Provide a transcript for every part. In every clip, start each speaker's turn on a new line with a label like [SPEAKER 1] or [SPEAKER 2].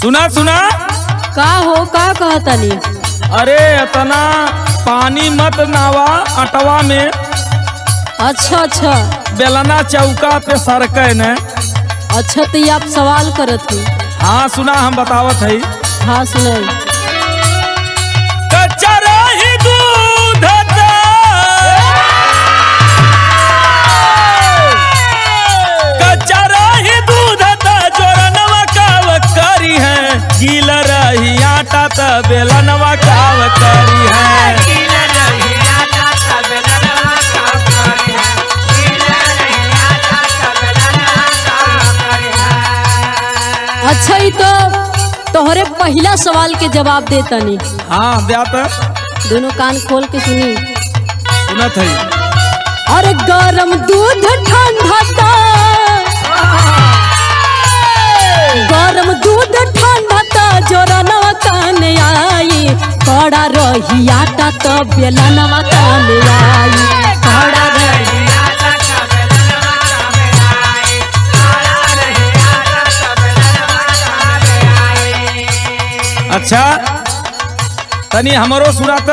[SPEAKER 1] सुना सुना
[SPEAKER 2] का हो का कहतनी?
[SPEAKER 1] अरे इतना पानी मत नावा अटवा में।
[SPEAKER 2] अच्छा अच्छा
[SPEAKER 1] बेलना चौका पे सरके न।
[SPEAKER 2] अच्छा तो ये आप सवाल करत ही।
[SPEAKER 1] हाँ सुना हम बतावत है।
[SPEAKER 2] हाँ सुनाई।
[SPEAKER 1] कच्चा रही दूध दा, कच्चा रही दूध दा जोरनवा काव करी है। गीला रही आटा त बेलनवा काव करी है।
[SPEAKER 2] अच्छा ही तो तोहरे पहला सवाल के जवाब देतनी।
[SPEAKER 1] हाँ देता
[SPEAKER 2] दोनों कान खोल के सुनी।
[SPEAKER 1] सुनत है।
[SPEAKER 2] अरे गरम दूध ठंडा ता, गरम दूध ठंडा ता जोरनवा कान आई। कड़ा रही आटा तो बेलनवा कान आई। कड़ा रही
[SPEAKER 1] अच्छा तनी हमरो सुनात।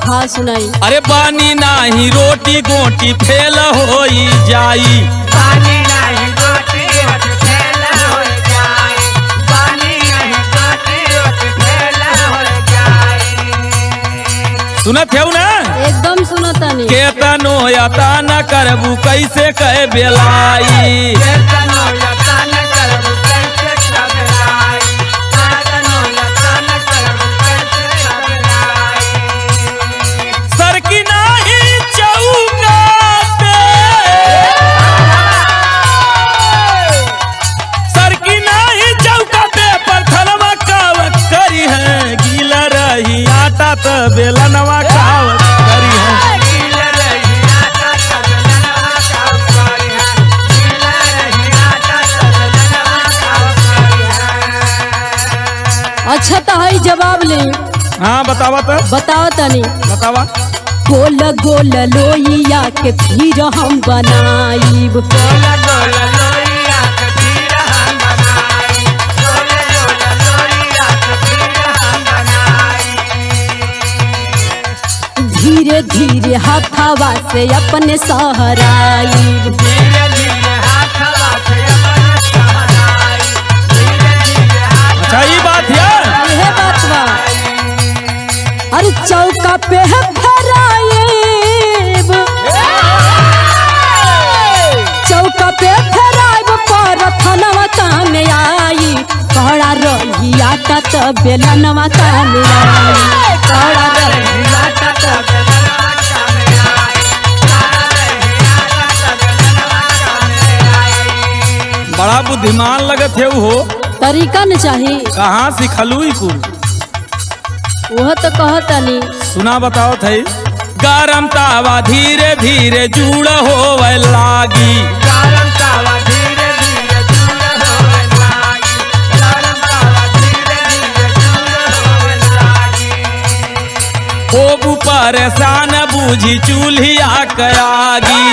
[SPEAKER 2] हाँ सुनाई।
[SPEAKER 1] अरे बानी नाही रोटी गोटी फेल होई जाई। सुनत है ना?
[SPEAKER 2] एकदम सुनतनी।
[SPEAKER 1] केतनो यता न करबू कैसे कह बेलाई। सरकी नाही चौका पे, सरकी नाही चौका पे परथनवा काव करी है। गीला रही आटा त बेलनवा काव करी है।
[SPEAKER 2] अच्छा तो है जवाब ले।
[SPEAKER 1] हाँ बतावा तो
[SPEAKER 2] बताओ तनी।
[SPEAKER 1] बतावा।
[SPEAKER 2] गोल गोल लोइया के फिर हम बनाईब। धीरे धीरे हाथावा से अपने सहराईब।
[SPEAKER 1] अच्छा ये बात है।
[SPEAKER 2] यह बात बा। अरे चौका पे है फराइब, चौका पे फराइब परथनवा कान आई। कड़ा रही आटा तो बेलनवा कान आई। कड़ा रही आटा तो
[SPEAKER 1] बड़ा बुद्धिमान लगत है वो।
[SPEAKER 2] तरीका न चाहिए।
[SPEAKER 1] कहाँ सिखलू ई कुल?
[SPEAKER 2] वह तो कहतनी।
[SPEAKER 1] सुना बताओ थे। गरम तावा धीरे धीरे जुड़ होवे लागी। होबू परेशान बूझी चूल्हिया कयागी।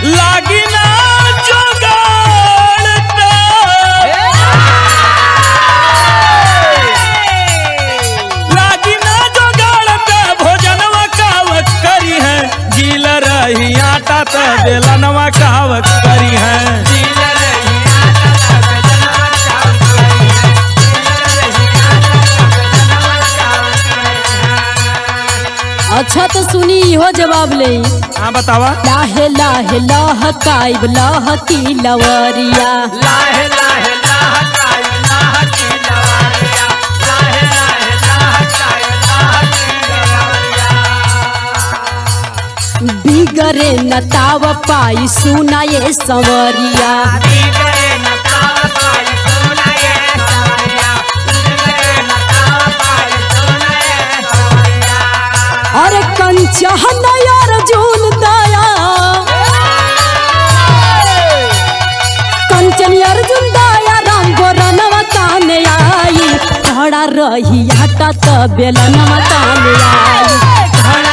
[SPEAKER 1] लागी ना जोगाड़ पे, लागी ना जोगाड़ पे भोजनवा कावत करी है। गीला रही आटा त बेलनवा कावत करी है।
[SPEAKER 2] अच्छा तो सुनी इहो जवाब ले।
[SPEAKER 1] हाँ बतावा।
[SPEAKER 2] लाहे लाहे लहकाइब लहकी लवरिया। बिगरे न ताव पाई सुना ये संवरिया। अरे कंचा अर्जुन दया, कंचन अर्जुन दया राम गोरनवा कान आई। खड़ा रही आटा त बेलनवा कान आई।